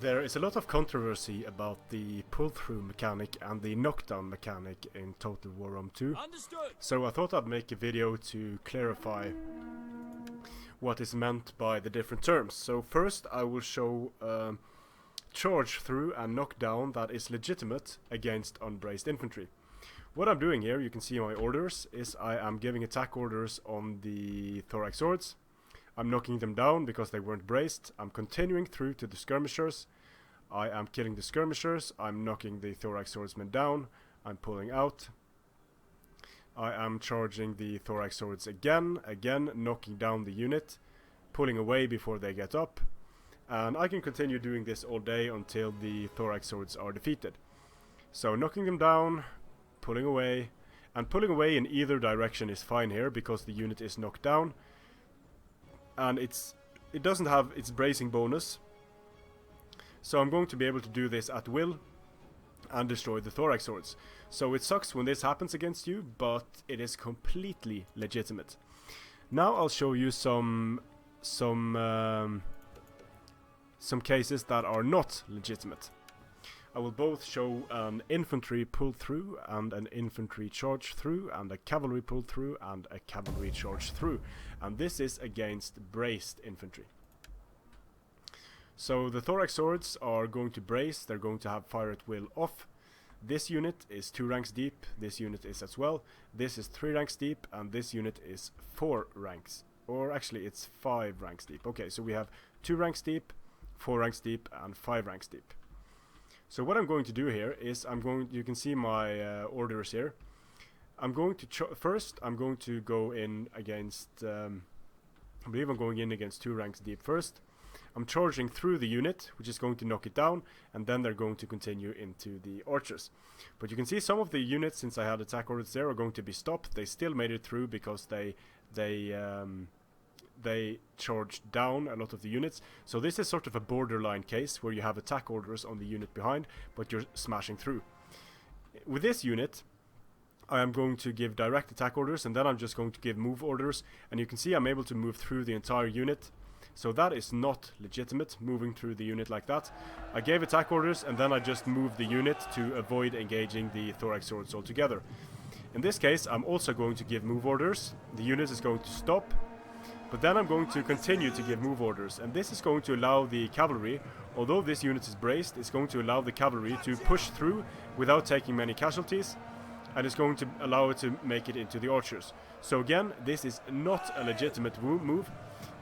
There is a lot of controversy about the pull-through mechanic and the knockdown mechanic in Total War Rome 2. Understood. So I thought I'd make a video to clarify what is meant by the different terms. So first I will show charge through and knockdown that is legitimate against unbraced infantry. What I'm doing here, you can see my orders, is I am giving attack orders on the thorax swords. I'm knocking them down because they weren't braced. I'm continuing through to the skirmishers. I am killing the skirmishers. I'm knocking the thorax swordsmen down. I'm pulling out. I am charging the thorax swords again, knocking down the unit, pulling away before they get up. And I can continue doing this all day until the thorax swords are defeated. So knocking them down, pulling away, and pulling away in either direction is fine here because the unit is knocked down. And it doesn't have its bracing bonus, so I'm going to be able to do this at will and destroy the thorax swords. So it sucks when this happens against you, but it is completely legitimate. Now I'll show you some cases that are not legitimate. I will both show an infantry pull through and an infantry charge through and a cavalry pull through and a cavalry charge through, and this is against braced infantry. So the thorax swords are going to brace, they're going to have fire at will off. This unit is 2 ranks deep, this unit is as well, this is 3 ranks deep, and this unit is 4 ranks, or actually it's 5 ranks deep. Okay, so we have 2 ranks deep, 4 ranks deep, and 5 ranks deep. So what I'm going to do here is you can see my orders here. I'm going to first I'm going to go in against I believe I'm going in against 2 ranks deep first. I'm charging through the unit, which is going to knock it down, and then they're going to continue into the archers. But you can see some of the units, since I had attack orders there, are going to be stopped. They still made it through because they charged down a lot of the units. So this is sort of a borderline case where you have attack orders on the unit behind, but you're smashing through. With this unit, I am going to give direct attack orders, and then I'm just going to give move orders, and you can see I'm able to move through the entire unit. So that is not legitimate, moving through the unit like that. I gave attack orders, and then I just moved the unit to avoid engaging the thorax swords altogether. In this case, I'm also going to give move orders. The unit is going to stop, but then I'm going to continue to give move orders, and this is going to allow the cavalry, although this unit is braced, it's going to allow the cavalry to push through without taking many casualties, and it's going to allow it to make it into the archers. So again, this is not a legitimate move.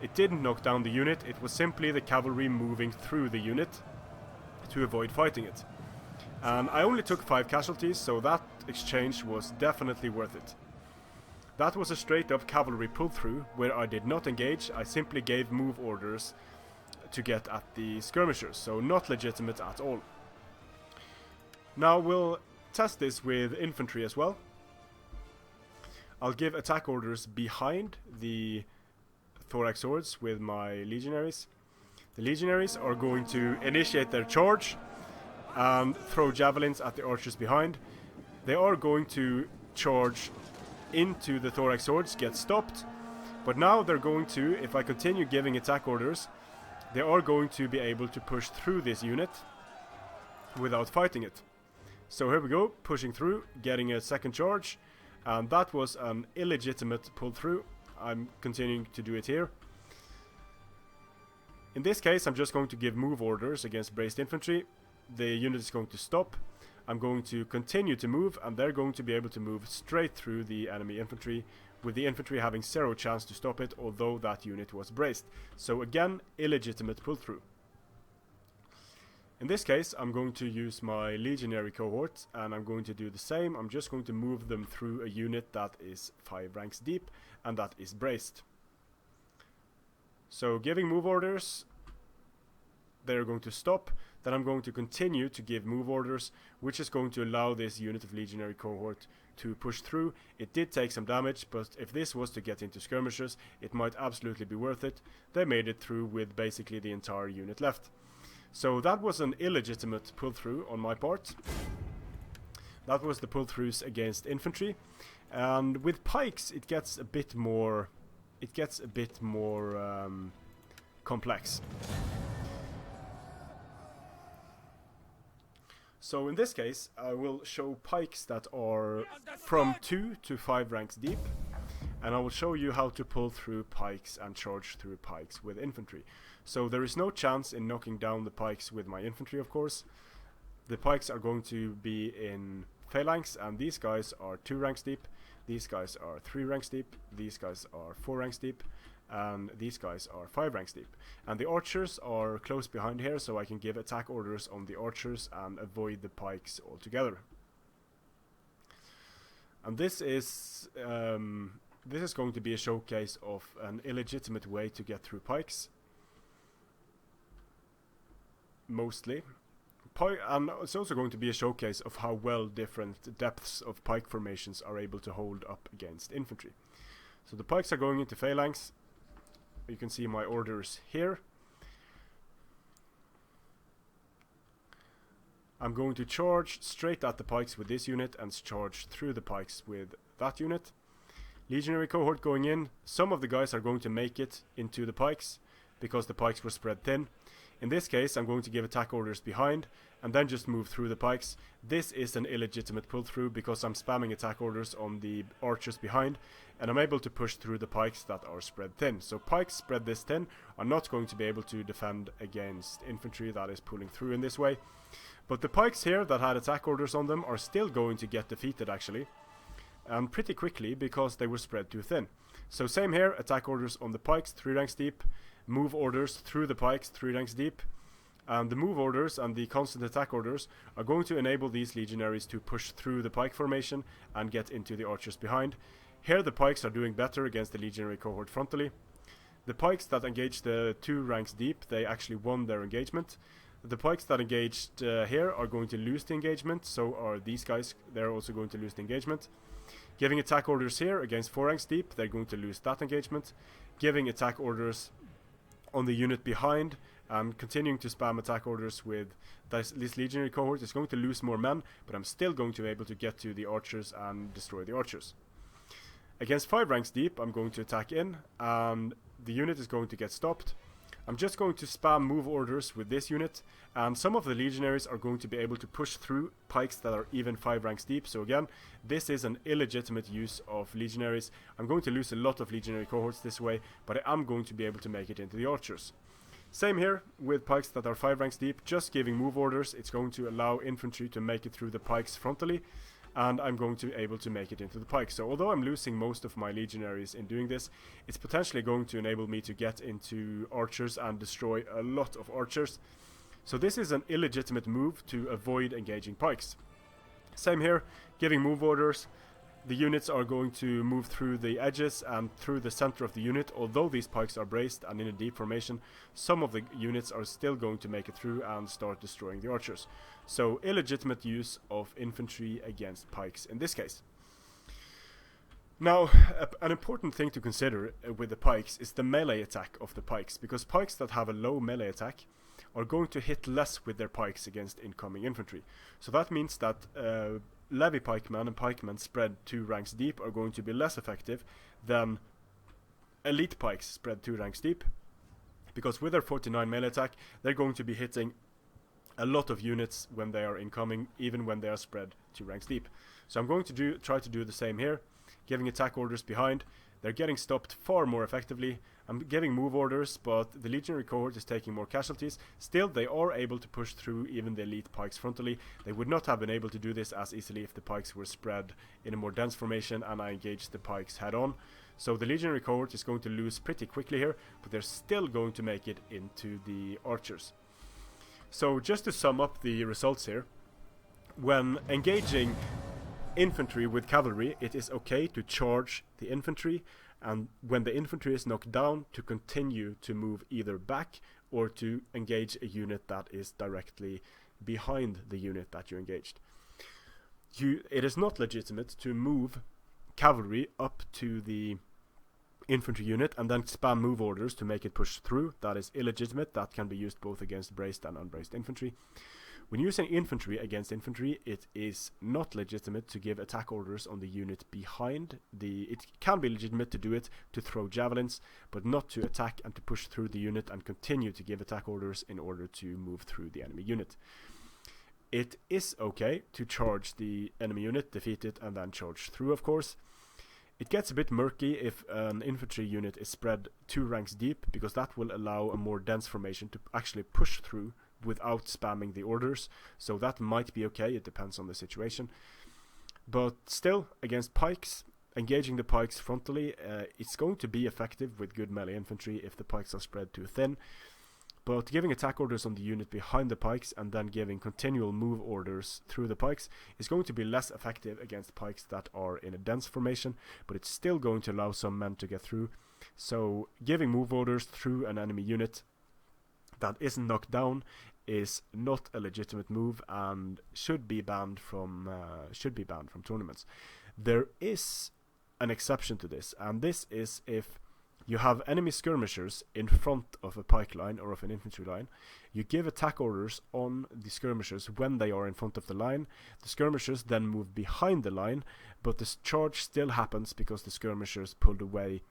It didn't knock down the unit, it was simply the cavalry moving through the unit to avoid fighting it. And I only took 5 casualties, so that exchange was definitely worth it. That was a straight up cavalry pull through where I did not engage, I simply gave move orders to get at the skirmishers, so not legitimate at all. Now we'll test this with infantry as well. I'll give attack orders behind the thorax swords with my legionaries. The legionaries are going to initiate their charge and throw javelins at the archers behind. They are going to charge into the thorax swords, get stopped, but now they're going to, if I continue giving attack orders, they are going to be able to push through this unit without fighting it. So here we go, pushing through, getting a second charge, and that was an illegitimate pull through. I'm continuing to do it here. In this case, I'm just going to give move orders against braced infantry. The unit is going to stop. I'm going to continue to move, and they're going to be able to move straight through the enemy infantry, with the infantry having 0 chance to stop it, although that unit was braced. So again, illegitimate pull through. In this case, I'm going to use my legionary cohort, and I'm going to do the same. I'm just going to move them through a unit that is 5 ranks deep, and that is braced. So giving move orders, they're going to stop. Then I'm going to continue to give move orders, which is going to allow this unit of legionary cohort to push through. It did take some damage, but if this was to get into skirmishers, it might absolutely be worth it. They made it through with basically the entire unit left. So that was an illegitimate pull-through on my part. That was the pull-throughs against infantry. And with pikes, it gets a bit more complex. So in this case, I will show pikes that are from 2 to 5 ranks deep, and I will show you how to pull through pikes and charge through pikes with infantry. So there is no chance in knocking down the pikes with my infantry, of course. The pikes are going to be in phalanx, and these guys are 2 ranks deep, these guys are 3 ranks deep, these guys are 4 ranks deep, and these guys are 5 ranks deep. And the archers are close behind here, so I can give attack orders on the archers and avoid the pikes altogether. And this is going to be a showcase of an illegitimate way to get through pikes, mostly. And it's also going to be a showcase of how well different depths of pike formations are able to hold up against infantry. So the pikes are going into phalanx. You can see my orders here. I'm going to charge straight at the pikes with this unit and charge through the pikes with that unit. Legionary cohort going in. Some of the guys are going to make it into the pikes because the pikes were spread thin. In this case, I'm going to give attack orders behind and then just move through the pikes. This is an illegitimate pull through because I'm spamming attack orders on the archers behind, and I'm able to push through the pikes that are spread thin. So pikes spread this thin are not going to be able to defend against infantry that is pulling through in this way. But the pikes here that had attack orders on them are still going to get defeated actually, and pretty quickly because they were spread too thin. So same here, attack orders on the pikes 3 ranks deep, move orders through the pikes 3 ranks deep, and the move orders and the constant attack orders are going to enable these legionaries to push through the pike formation and get into the archers behind. Here the pikes are doing better against the legionary cohort frontally. The pikes that engaged the 2 ranks deep, they actually won their engagement. The pikes that engaged here are going to lose the engagement, so are these guys, they're also going to lose the engagement. Giving attack orders here against 4 ranks deep, they're going to lose that engagement. Giving attack orders on the unit behind and continuing to spam attack orders with this legionary cohort is going to lose more men, but I'm still going to be able to get to the archers and destroy the archers. Against 5 ranks deep, I'm going to attack in, and the unit is going to get stopped. I'm just going to spam move orders with this unit, and some of the legionaries are going to be able to push through pikes that are even 5 ranks deep. So again, this is an illegitimate use of legionaries. I'm going to lose a lot of legionary cohorts this way, but I am going to be able to make it into the archers. Same here with pikes that are 5 ranks deep, just giving move orders. It's going to allow infantry to make it through the pikes frontally, and I'm going to be able to make it into the pikes. So although I'm losing most of my legionaries in doing this, it's potentially going to enable me to get into archers and destroy a lot of archers. So this is an illegitimate move to avoid engaging pikes. Same here, giving move orders. The units are going to move through the edges and through the center of the unit. Although these pikes are braced and in a deep formation, some of the units are still going to make it through and start destroying the archers. So illegitimate use of infantry against pikes in this case. Now, an important thing to consider with the pikes is the melee attack of the pikes, because pikes that have a low melee attack are going to hit less with their pikes against incoming infantry. So that means that levy pikemen and pikemen spread 2 ranks deep are going to be less effective than elite pikes spread 2 ranks deep, because with their 49 melee attack they're going to be hitting a lot of units when they are incoming, even when they are spread 2 ranks deep. So I'm going to try to do the same here, giving attack orders behind. They're getting stopped far more effectively. I'm giving move orders, but the legionary cohort is taking more casualties. Still, they are able to push through even the elite pikes frontally. They would not have been able to do this as easily if the pikes were spread in a more dense formation and I engaged the pikes head on. So the legionary cohort is going to lose pretty quickly here, but they're still going to make it into the archers. So just to sum up the results here, when engaging infantry with cavalry, it is okay to charge the infantry, and when the infantry is knocked down, to continue to move either back or to engage a unit that is directly behind the unit that you engaged. It is not legitimate to move cavalry up to the infantry unit and then spam move orders to make it push through. That is illegitimate. That can be used both against braced and unbraced infantry. When using infantry against infantry, it is not legitimate to give attack orders on the unit behind the... It can be legitimate to do it to throw javelins, but not to attack and to push through the unit and continue to give attack orders in order to move through the enemy unit. It is okay to charge the enemy unit, defeat it, and then charge through, of course. It gets a bit murky if an infantry unit is spread 2 ranks deep, because that will allow a more dense formation to actually push through without spamming the orders. So that might be okay, it depends on the situation. But still, against pikes, engaging the pikes frontally, it's going to be effective with good melee infantry if the pikes are spread too thin. But giving attack orders on the unit behind the pikes and then giving continual move orders through the pikes is going to be less effective against pikes that are in a dense formation, but it's still going to allow some men to get through. So giving move orders through an enemy unit that isn't knocked down is not a legitimate move and should be banned from tournaments. There is an exception to this, and this is if you have enemy skirmishers in front of a pike line or of an infantry line. You give attack orders on the skirmishers when they are in front of the line. The skirmishers then move behind the line, but the charge still happens because the skirmishers pulled away,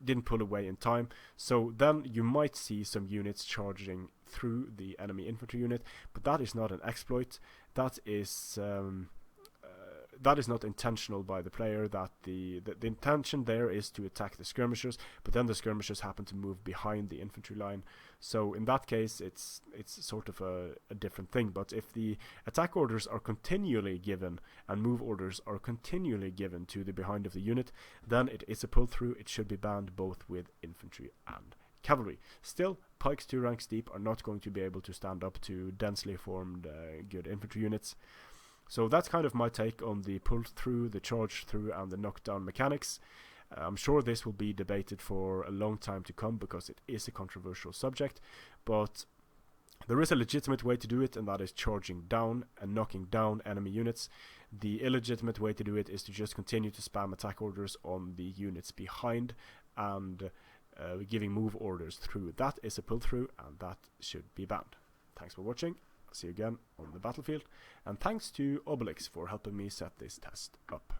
didn't pull away in time. So then you might see some units charging through the enemy infantry unit, but that is not an exploit. That is not intentional by the player. That the intention there is to attack the skirmishers, but then the skirmishers happen to move behind the infantry line. So in that case, it's sort of a different thing. But if the attack orders are continually given and move orders are continually given to the behind of the unit, then it is a pull through. It should be banned both with infantry and cavalry. Still, pikes 2 ranks deep are not going to be able to stand up to densely formed good infantry units. So that's kind of my take on the pull through, the charge through, and the knockdown mechanics. I'm sure this will be debated for a long time to come because it is a controversial subject, but there is a legitimate way to do it, and that is charging down and knocking down enemy units. The illegitimate way to do it is to just continue to spam attack orders on the units behind and giving move orders through. That is a pull through, and that should be banned. Thanks for watching. See you again on the battlefield, and thanks to Obelix for helping me set this test up.